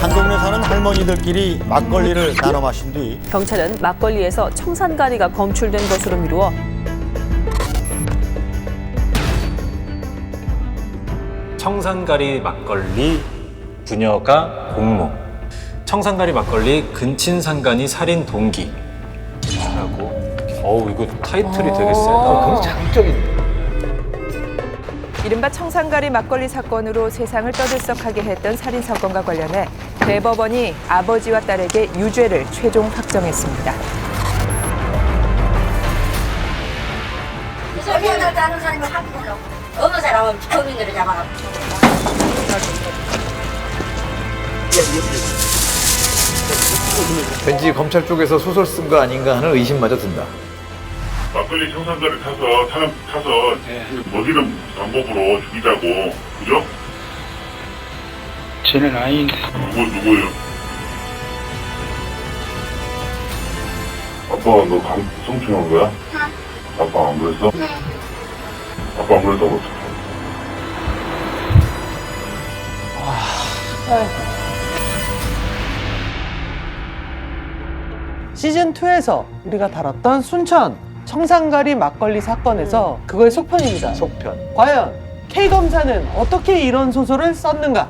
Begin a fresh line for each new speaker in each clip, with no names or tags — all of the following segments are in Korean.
한 동네 사는 할머니들끼리 막걸리를 나눠 마신 뒤
경찰은 막걸리에서 청산가리가 검출된 것으로 미루어
청산가리 막걸리 부녀가 공모, 청산가리 막걸리 근친상간이 살인 동기 라고. 어우, 이거 타이틀이 되게 세다.
자극적인데.
이른바 청산가리 막걸리 사건으로 세상을 떠들썩하게 했던 살인 사건과 관련해 대법원이 아버지와 딸에게 유죄를 최종 확정했습니다.
어디에 다른 사람을 하고 어느 사람은 범인으로 잡아가고.
왠지 검찰 쪽에서 소설 쓴 거 아닌가 하는 의심마저 든다.
막걸리 청산가를 타서 먹이는 방법으로 죽이자고, 그죠?
쟤는 아닌데.
누구예요? 아빠가 너 성추행한 거야? 아빠 안 그랬어? 아빠 안 그랬다고 어떡해?
시즌2에서 우리가 다뤘던 순천 청산가리 막걸리 사건에서 그거의 속편입니다.
속편.
과연 K검사는 어떻게 이런 소설을 썼는가?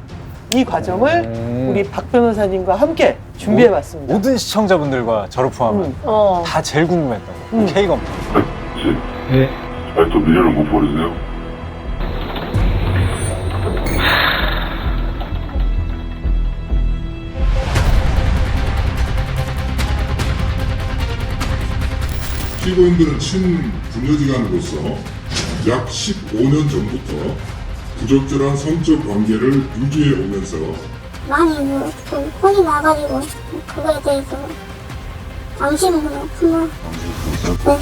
이 과정을 우리 박 변호사님과 함께 준비해봤습니다.
모든 시청자분들과 저를 포함한 다 제일 궁금했던 거. K검.
네.
아니, 또 미련을 못 버리세요?
피고인들은 친부녀지간으로서 약 15년 전부터 부적절한 성적 관계를 유지해 오면서
많이 혼이 나가지고 그거에 대해서 방심으로 한번. 네.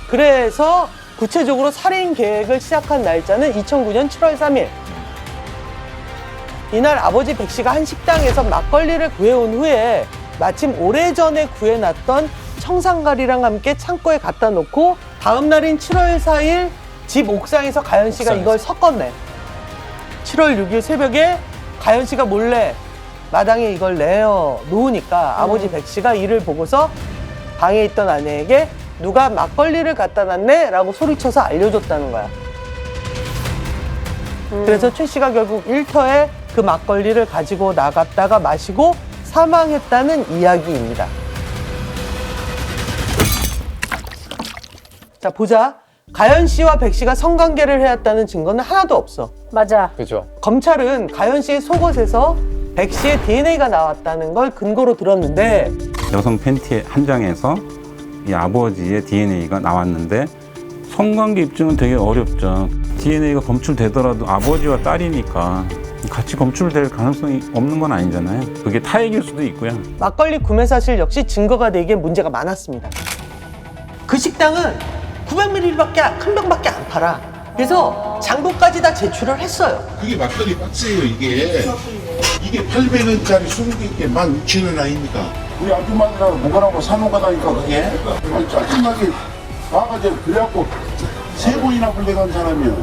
그래서 구체적으로 살인 계획을 시작한 날짜는 2009년 7월 3일. 이날 아버지 백 씨가 한 식당에서 막걸리를 구해온 후에 마침 오래전에 구해놨던 청산가리랑 함께 창고에 갖다 놓고 다음 날인 7월 4일 집 옥상에서 가연 씨가 이걸 섞었네. 7월 6일 새벽에 가연 씨가 몰래 마당에 이걸 내어 놓으니까 아버지 백 씨가 이를 보고서 방에 있던 아내에게 누가 막걸리를 갖다 놨네? 라고 소리쳐서 알려줬다는 거야. 그래서 최 씨가 결국 일터에 그 막걸리를 가지고 나갔다가 마시고 사망했다는 이야기입니다. 자, 보자. 가연 씨와 백 씨가 성관계를 해왔다는 증거는 하나도 없어.
맞아.
그죠.
검찰은 가연 씨의 속옷에서 백 씨의 DNA가 나왔다는 걸 근거로 들었는데
여성 팬티 한 장에서 이 아버지의 DNA가 나왔는데 성관계 입증은 되게 어렵죠. DNA가 검출되더라도 아버지와 딸이니까 같이 검출될 가능성이 없는 건 아니잖아요. 그게 타액일 수도 있고요.
막걸리 구매 사실 역시 증거가 되기에 문제가 많았습니다. 그 식당은 900ml밖에 한 병밖에 안 팔아. 그래서 장부까지 다 제출을 했어요.
그게 막걸리 박스예요. 이게 800원짜리 20개 16,000원 아닙니까?
우리 아줌마들하고 뭐가라고 사놓은 거다니까, 그게? 아니, 짜증나게 와가지고 그래갖고 3번이나 불려간 사람이야.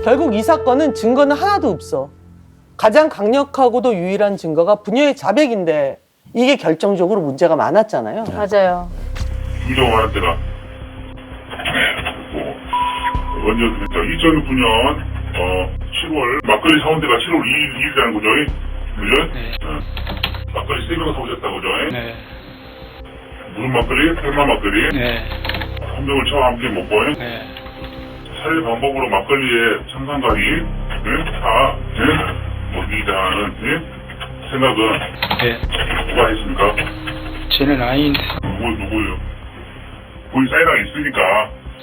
결국 이 사건은 증거는 하나도 없어. 가장 강력하고도 유일한 증거가 부녀의 자백인데 이게 결정적으로 문제가 많았잖아요.
맞아요.
김정환 때가 언제였습니까? 2009년 7월 막걸리 사온 데가 7월 2일이라는 거죠? 그죠?
네.
막걸리 3병 사오셨다고 그죠?
네.
무슨 막걸리? 백마 막걸리?
네.
3병을 처음 함께 먹고
네.
살해 방법으로 막걸리에 청산가리 다 먹이자는 생각은
네.
누가 했습니까?
쟤는 아닌데.
누구예요? 거기 사이랑 있으니까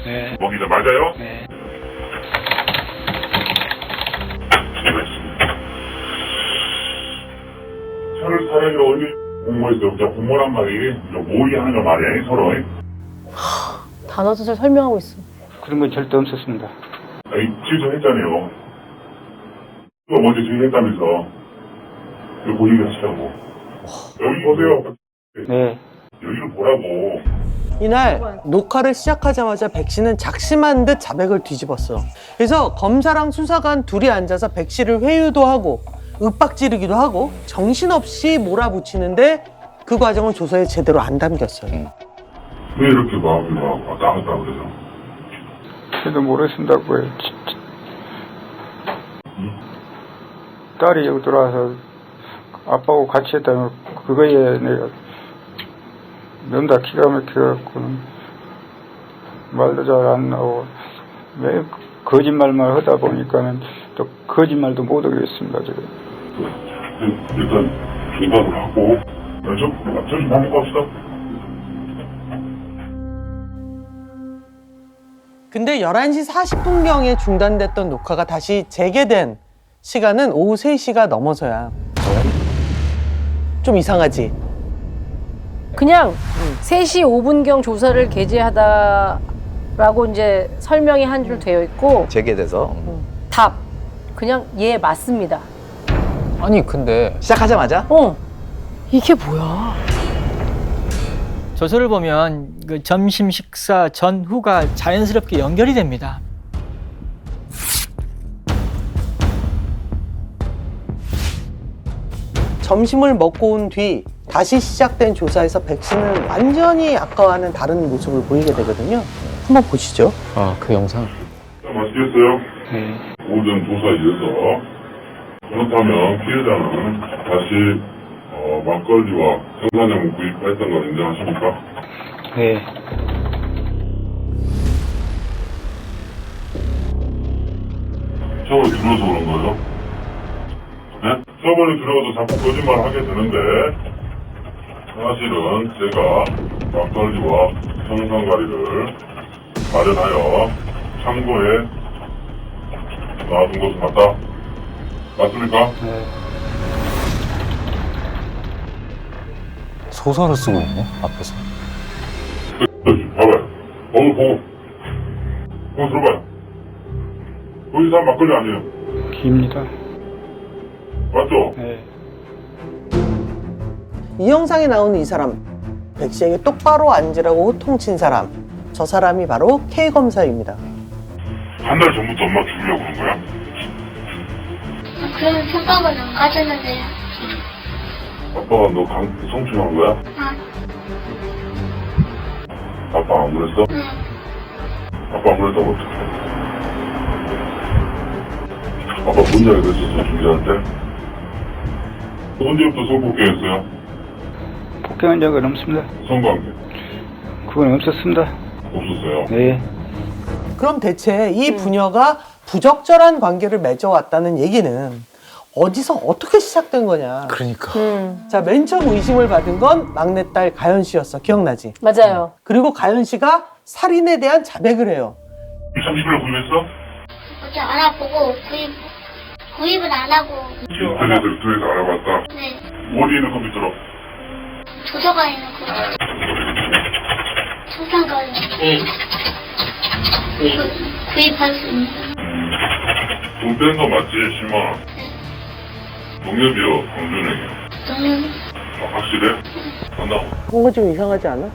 네.
먹이자 맞아요?
네.
차를 사려고 어디 공모했어. 저 공모란 말이 모의하는 거 말이야 서로.
단어 조절 설명하고 있어.
그런 건 절대 없었습니다.
아니 질서했잖아요. 또 먼저 질서했다면서 이거 본인이 하시라고. 여기 보세요.
네.
여기를 보라고.
이날 녹화를 시작하자마자 백 씨는 작심한 듯 자백을 뒤집었어. 그래서 검사랑 수사관 둘이 앉아서 백 씨를 회유도 하고 윽박지르기도 하고 정신없이 몰아붙이는데 그 과정은 조서에 제대로 안 담겼어요.
왜 이렇게 마음이 막 왔다 갔다 그러죠?
저도 모르겠다고 해요. 딸이 여기 들어와서 아빠하고 같이 했다면 그거에 내가 면다 기가 막혀갖고는 말도 잘 안 나오고 왜 거짓말만 하다 보니까는 또 거짓말도 못 하겠습니다 지금.
일단 중단을 하고 저기 밥 먹고 합시다.
근데 11시 40분경에 중단됐던 녹화가 다시 재개된 시간은 오후 3시가 넘어서야. 좀 이상하지?
그냥 3시 5분경 조사를 개시하다라고 이제 설명이 한 줄 되어 있고
재개돼서
답 그냥 예 맞습니다.
아니 근데 시작하자마자
이게 뭐야?
조서를 보면 그 점심 식사 전후가 자연스럽게 연결이 됩니다.
점심을 먹고 온 뒤 다시 시작된 조사에서 백 씨는 완전히 아까와는 다른 모습을 보이게 되거든요. 한번 보시죠.
그 영상.
마시겠어요?
네.
오전 조사에 의해서 그렇다면 피해자는 다시 막걸리와 생산자물 구입했던 걸 인정하십니까?
네.
서버에 들어서 그런 거예요? 네? 서버에 들어가도 자꾸 거짓말 하게 되는데 사실은 제가 막걸리와 생산가리를 마련하여 창고에 놔둔 것은 맞다? 맞습니까?
네.
소설을 쓰고 있네 앞에서.
봐봐요. 거기 보고. 거기 들어봐요. 거기 사람 막걸리 아니에요.
깁니다.
맞죠?
네.
이 영상에 나오는 이 사람, 백 씨에게 똑바로 앉으라고 호통친 사람, 저 사람이 바로 K검사입니다.
한 달 전부터 엄마 죽이려고 그런 거야?
그런 생각은 안 가졌는데요.
아빠가 너 성추행한 거야? 아빠 안 그랬어?
응.
아빠 안 그랬다고 어떡해? 아빠 뭔 이야기 했었어, 준비한테? 언제부터 성폭행했어요?
폭행한 적은 없습니다.
성관계?
그건 없었습니다.
없었어요?
네.
그럼 대체 이 부녀가 부적절한 관계를 맺어왔다는 얘기는 어디서 어떻게 시작된 거냐.
그러니까.
자, 맨 처음 의심을 받은 건 막내딸 가연 씨였어. 기억나지?
맞아요.
그리고 가연 씨가 살인에 대한 자백을 해요.
30일에 구입했어?
어제 알아보고 구입은 안 하고.
인터넷을 통해서 알아봤다?
네.
어디 있는 컴퓨터로?
도서관에 있는 거. 청산가요. 구입할 수 있는.
돈 뺀 거 맞지, 심아? 동엽이요, 강준영이요.
저는
확실해? 간다고.
뭔가 좀 이상하지 않아?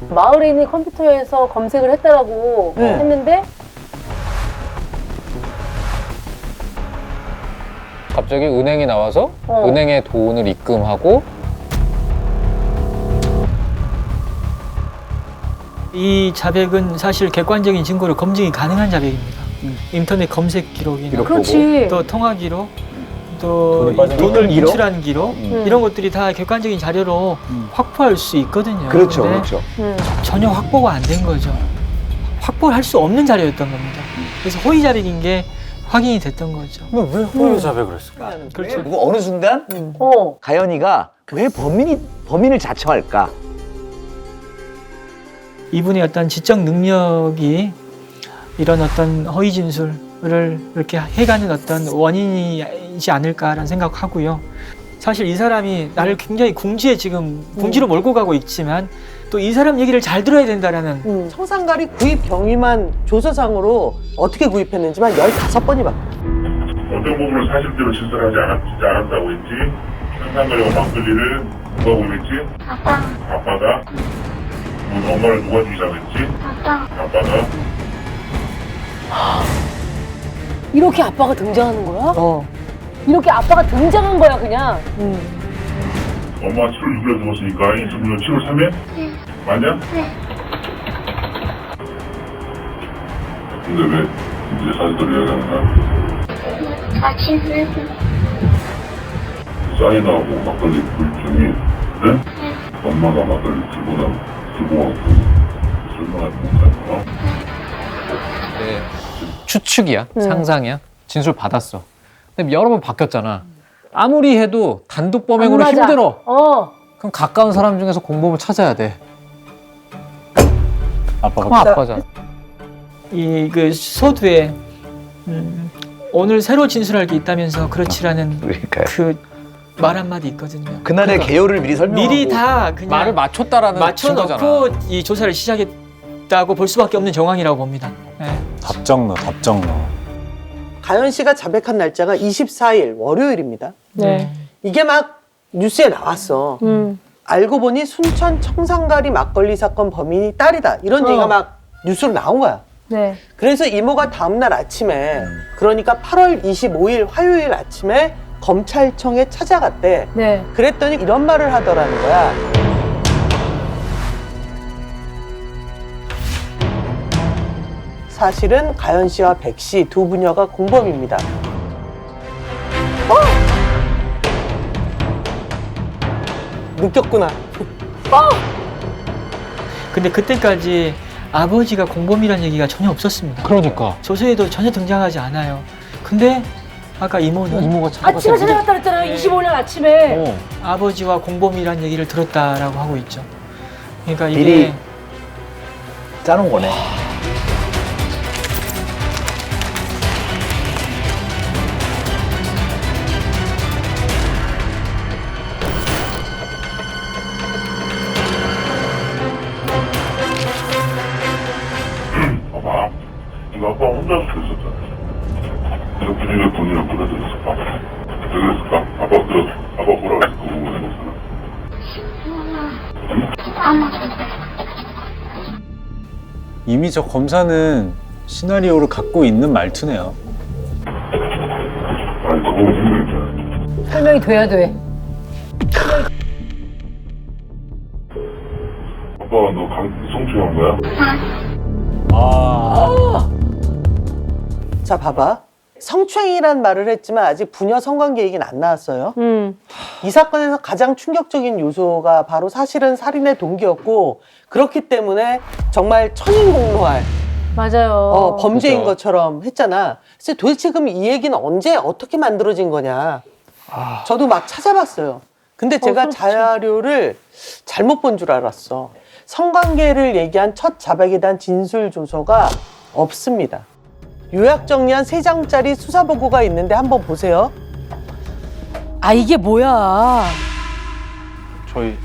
마을에 있는 컴퓨터에서 검색을 했다라고
네.
했는데
갑자기 은행이 나와서
어.
은행에 돈을 입금하고
이 자백은 사실 객관적인 증거로 검증이 가능한 자백입니다. 인터넷 검색 기록이나
그렇지.
또 통화 기록, 또
돈이 빠진
돈을
기록?
인출한 기록 이런 것들이 다 객관적인 자료로 확보할 수 있거든요.
그렇죠,
근데
그렇죠.
전혀 확보가 안 된 거죠. 확보를 할 수 없는 자료였던 겁니다. 그래서 허위 자백인 게 확인이 됐던 거죠.
왜 허위 자백을 했을까?
그렇죠.
그리고 어느 순간 가연이가 왜 범인을 자처할까?
이분의 어떤 지적 능력이 이런 어떤 허위 진술을 이렇게 해가는 어떤 원인이지 않을까라는 생각하고요. 사실 이 사람이 나를 굉장히 궁지로 몰고 가고 있지만 또 이 사람 얘기를 잘 들어야 된다라는
청산가리 구입 경위만 조서상으로 어떻게 구입했는지만 15번이 바뀌어.
어떤 부분을 사실대로 진술하지 않았다고 했지? 생산가리와 막걸리를 누가 보냈지? 아빠가? 엄마를 누가 주자고 했지? 아빠가?
이렇게 아빠가 등장하는 거야? 이렇게 아빠가 등장한 거야 그냥.
엄마 7월 6일에 죽었으니까 2009년 7월 3일? 맞냐? 근데 왜 이제 사실대로 이야기하는 거야?
다 친구했어.
사인하고 막걸리 불중이 네? 엄마가 막걸리 들고 와고 설명할 못하는
네. 추측이야, 상상이야. 진술 받았어. 근데 여러 번 바뀌었잖아. 아무리 해도 단독 범행으로
안 맞아.
힘들어. 그럼 가까운 사람 중에서 공범을 찾아야 돼. 그럼 아빠잖아.
이 그 서두에 오늘 새로 진술할 게 있다면서 그렇지라는 그 말 한마디 있거든요.
그날의 개요를 미리 설명하고
미리 다 그냥
말을 맞췄다라는
맞춰놓고
증거잖아.
이 조사를 시작했다고 볼 수밖에 없는 정황이라고 봅니다. 네.
답정너.
가연 씨가 자백한 날짜가 24일 월요일입니다.
네.
이게 막 뉴스에 나왔어. 알고 보니 순천 청산가리 막걸리 사건 범인이 딸이다. 이런 얘기가 막 뉴스로 나온 거야.
네.
그래서 이모가 다음날 아침에 그러니까 8월 25일 화요일 아침에 검찰청에 찾아갔대.
네.
그랬더니 이런 말을 하더라는 거야. 사실은 가연 씨와 백 씨 두 부녀가 공범입니다. 느꼈구나.
근데 그때까지 아버지가 공범이라는 얘기가 전혀 없었습니다.
그러니까.
조서에도 전혀 등장하지 않아요. 근데 아까 이모는
이모가
아침에 찾아갔다 그랬잖아요. 25일 아침에.
아버지와 공범이라는 얘기를 들었다라고 하고 있죠. 그러니까 이게
미리 짜놓은 거네.
봐봐. 이거 아빠 혼자서 그랬었잖아. 그래서 본인의 본인을 불러드렸을까? 왜 그랬을까? 아빠 뭐라 그랬을까? 그거
이미 저 검사는 시나리오를 갖고 있는 말투네요.
아니 그거 모르겠네.
설명이 돼야 돼.
아빠 너 성추행한 거야?
자, 봐봐. 성추행이란 말을 했지만 아직 부녀 성관계 얘기는 안 나왔어요. 이 사건에서 가장 충격적인 요소가 바로 사실은 살인의 동기였고 그렇기 때문에 정말 천인공노할
맞아요.
범죄인
그죠.
것처럼 했잖아. 그래서 도대체 그럼 이 얘기는 언제 어떻게 만들어진 거냐. 저도 막 찾아봤어요. 근데 제가 자료를 잘못 본 줄 알았어. 성관계를 얘기한 첫 자백에 대한 진술 조서가 없습니다. 요약 정리한 3장짜리 수사보고가 있는데 한번 보세요.
아 이게 뭐야?
저희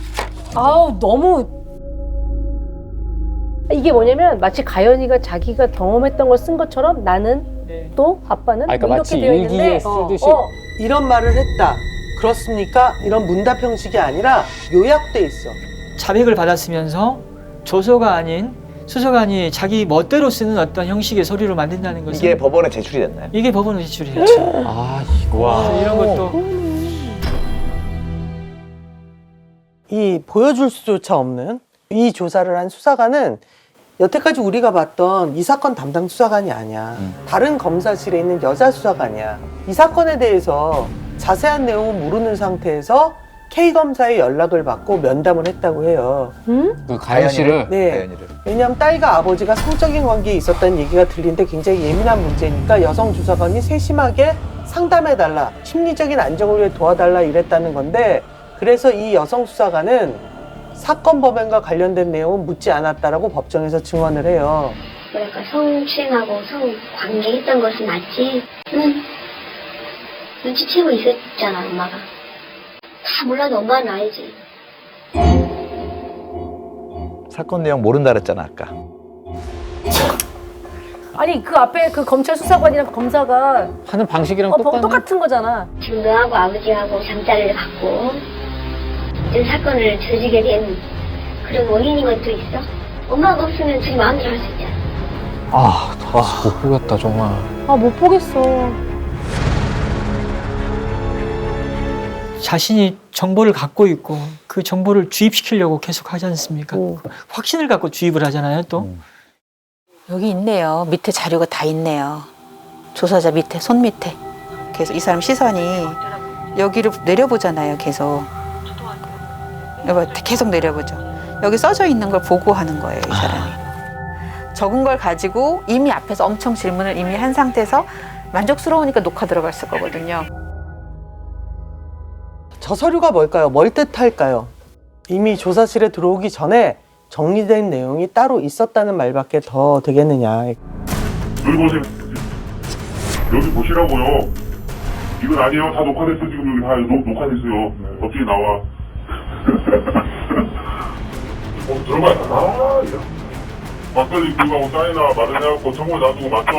아우 너무 이게 뭐냐면 마치 가연이가 자기가 경험했던 걸 쓴 것처럼 나는 또 아빠는
그러니까
뭐
마치
이렇게 되어 있는데
일기에 쓰듯이.
이런 말을 했다. 그렇습니까? 이런 문답 형식이 아니라 요약돼 있어.
자백을 받았으면서 조서가 아닌 수사관이 자기 멋대로 쓰는 어떤 형식의 서류를 만든다는 것은
이게 법원에 제출이 됐나요?
이게 법원에 제출이 됐죠.
아, 와.
이런 것도
이 보여줄 수조차 없는 이 조사를 한 수사관은 여태까지 우리가 봤던 이 사건 담당 수사관이 아니야. 다른 검사실에 있는 여자 수사관이야. 이 사건에 대해서 자세한 내용은 모르는 상태에서 K검사의 연락을 받고 면담을 했다고 해요.
그 가연 씨를?
네.
가연이를.
왜냐하면 딸과 아버지가 성적인 관계에 있었다는 얘기가 들리는데 굉장히 예민한 문제니까 여성 조사관이 세심하게 상담해달라, 심리적인 안정을 위해 도와달라 이랬다는 건데 그래서 이 여성 수사관은 사건 범행과 관련된 내용은 묻지 않았다라고 법정에서 증언을 해요.
그러니까 성추행하고 성관계했던 것은 맞지. 눈치채고 있었잖아 엄마가. 다 몰라도 엄마는 알지.
사건 내용 모른다 그랬잖아 아까.
아니 그 앞에 그 검찰 수사관이랑 검사가
하는 방식이랑
똑같은 거잖아.
지금 너하고 아버지하고 잠자리를 갖고 이 사건을 저지게 된 그런 원인인 것도 있어. 엄마가 없으면 자기 마음대로 할 수 있잖아.
못 보겠다 정말.
아 못 보겠어.
자신이 정보를 갖고 있고 그 정보를 주입시키려고 계속 하지 않습니까? 확신을 갖고 주입을 하잖아요, 또.
여기 있네요. 밑에 자료가 다 있네요. 조사자 밑에, 손 밑에. 그래서 이 사람 시선이 여기를 내려보잖아요, 계속. 여보, 계속 내려보죠. 여기 써져 있는 걸 보고 하는 거예요, 이 사람이. 적은 걸 가지고 이미 앞에서 엄청 질문을 이미 한 상태에서 만족스러우니까 녹화 들어갔을 거거든요.
저 서류가 뭘까요? 뭘 뜻할까요? 이미 조사실에 들어오기 전에 정리된 내용이 따로 있었다는 말밖에 더 되겠느냐.
여기 보세요. 여기 보시라고요. 이건 아니에요. 다 녹화됐어. 지금 여기 다 녹화됐어요. 어떻게 나와. 들어가. 막걸리 그거하고 사인이나 마련해갖고 청구에 놔두고 맞죠?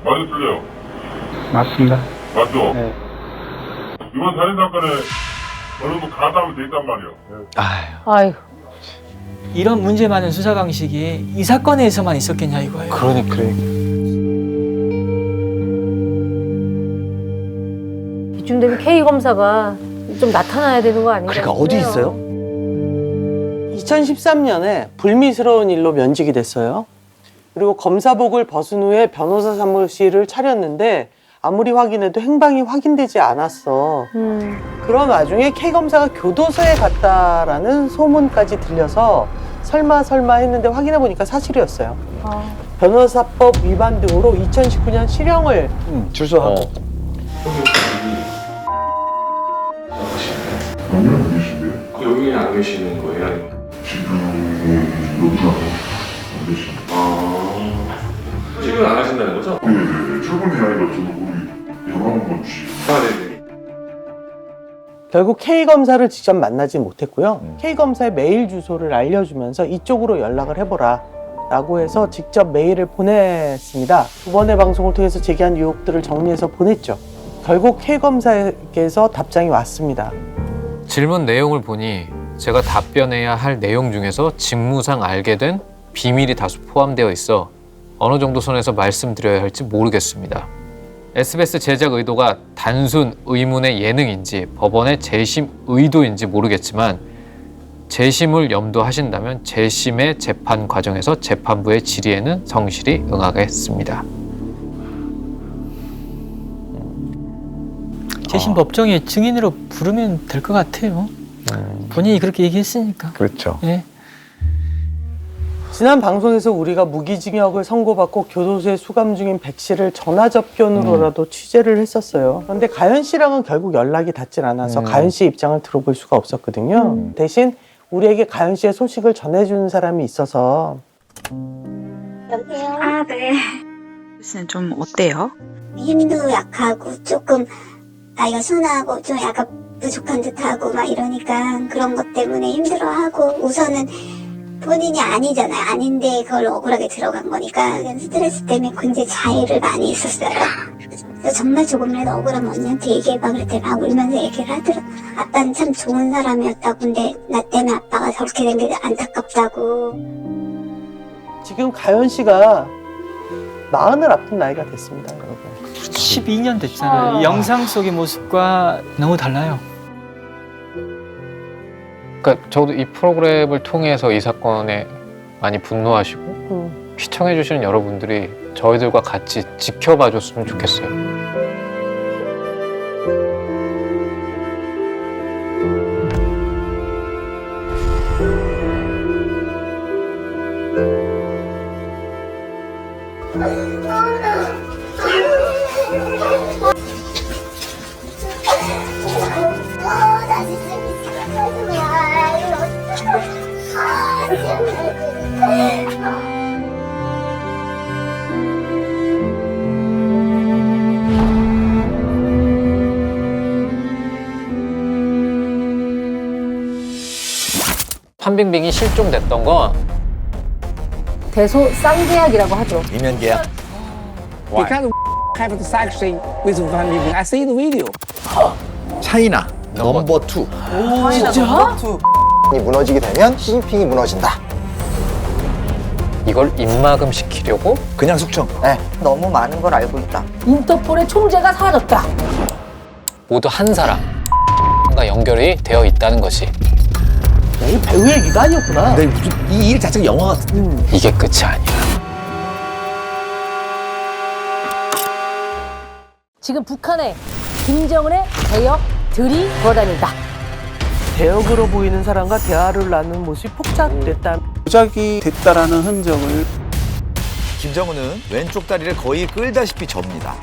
맞아요, 틀려요?
맞습니다.
맞죠?
네.
이번 살인사건에 어느 정도 가담이 돼 있단 말이에요.
아유.
이런 문제 많은 수사 방식이 이 사건에서만 있었겠냐 이거예요.
그러니까.
이쯤 되면 K 검사가 좀 나타나야 되는 거 아닌가요?
그러니까 어디 있어요?
2013년에 불미스러운 일로 면직이 됐어요. 그리고 검사복을 벗은 후에 변호사 사무실을 차렸는데 아무리 확인해도 행방이 확인되지 않았어. 그런 와중에 K 검사가 교도소에 갔다라는 소문까지 들려서 설마 했는데 확인해 보니까 사실이었어요. 변호사법 위반 등으로 2019년 실형을
출소하고.
여기 안 계시는 거예요? 지금 여기가 안 계시는. 출근 안 하신다는 거죠? 네. 출근이 아니라 저는 우리 영화관 건지. 네네.
결국 K 검사를 직접 만나지 못했고요. K 검사의 메일 주소를 알려주면서 이쪽으로 연락을 해보라 라고 해서 직접 메일을 보냈습니다. 두 번의 방송을 통해서 제기한 유혹들을 정리해서 보냈죠. 결국 K 검사에게서 답장이 왔습니다.
질문 내용을 보니 제가 답변해야 할 내용 중에서 직무상 알게 된 비밀이 다수 포함되어 있어 어느 정도 선에서 말씀드려야 할지 모르겠습니다. SBS 제작 의도가 단순 의문의 예능인지 법원의 재심 의도인지 모르겠지만 재심을 염두하신다면 재심의 재판 과정에서 재판부의 질의에는 성실히 응하겠습니다.
재심 법정에 증인으로 부르면 될 것 같아요. 본인이 그렇게 얘기했으니까.
그렇죠.
예.
지난 방송에서 우리가 무기징역을 선고받고 교도소에 수감 중인 백 씨를 전화접견으로라도 취재를 했었어요. 그런데 가연 씨랑은 결국 연락이 닿질 않아서 가연 씨의 입장을 들어볼 수가 없었거든요. 대신 우리에게 가연 씨의 소식을 전해주는 사람이 있어서.
여보세요? 아, 네.
씨는 좀 어때요?
힘도 약하고 조금 나이가 순하고 좀 약간 부족한 듯하고 막 이러니까 그런 것 때문에 힘들어하고 우선은 본인이 아니잖아요. 아닌데 그걸 억울하게 들어간 거니까 스트레스 때문에 굉장히 자해를 많이 했었어요. 그래서 정말 조금이라도 억울하면 언니한테 얘기해봐 그랬더니 막 울면서 얘기를 하더라고. 아빠는 참 좋은 사람이었다고. 근데 나 때문에 아빠가 저렇게 된 게 안타깝다고.
지금 가연 씨가 40을 앞둔 나이가 됐습니다, 여러분.
12년 됐잖아요. 이 영상 속의 모습과 너무 달라요.
그러니까 저도 이 프로그램을 통해서 이 사건에 많이 분노하시고 시청해주시는 여러분들이 저희들과 같이 지켜봐줬으면 좋겠어요. 판빙빙이 실종됐던 건
대소 쌍계약이라고 하죠.
이면계약.
Because have the sex scene with Van Bingbing, I see the video.
차이나 넘버 2.
진짜?
이 무너지게 되면 시진핑이 무너진다.
이걸 입막음 시키려고?
그냥 숙청. 네.
너무 많은 걸 알고 있다.
인터폴의 총재가 사라졌다.
모두 한 사람과 연결이 되어 있다는 것이.
이 배우 얘기가 아니었구나.
이 일 자체가 영화 같은데.
이게 끝이 아니야.
지금 북한에 김정은의 대역들이 돌아다닌다.
대역으로 보이는 사람과 대화를 나누는 모습이 포착됐다.
조작이 됐다라는 흔적을.
김정은은 왼쪽 다리를 거의 끌다시피 접니다.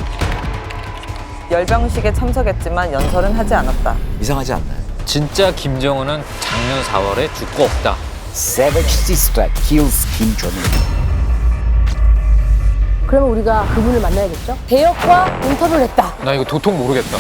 열병식에 참석했지만 연설은 하지 않았다.
이상하지 않나요?
진짜 김정은은 작년 4월에 죽고 없다.
Savage sister kills Kim Jong-un.
그러면 우리가 그분을 만나야겠죠? 대역과 인터뷰를 했다.
나 이거 도통 모르겠다.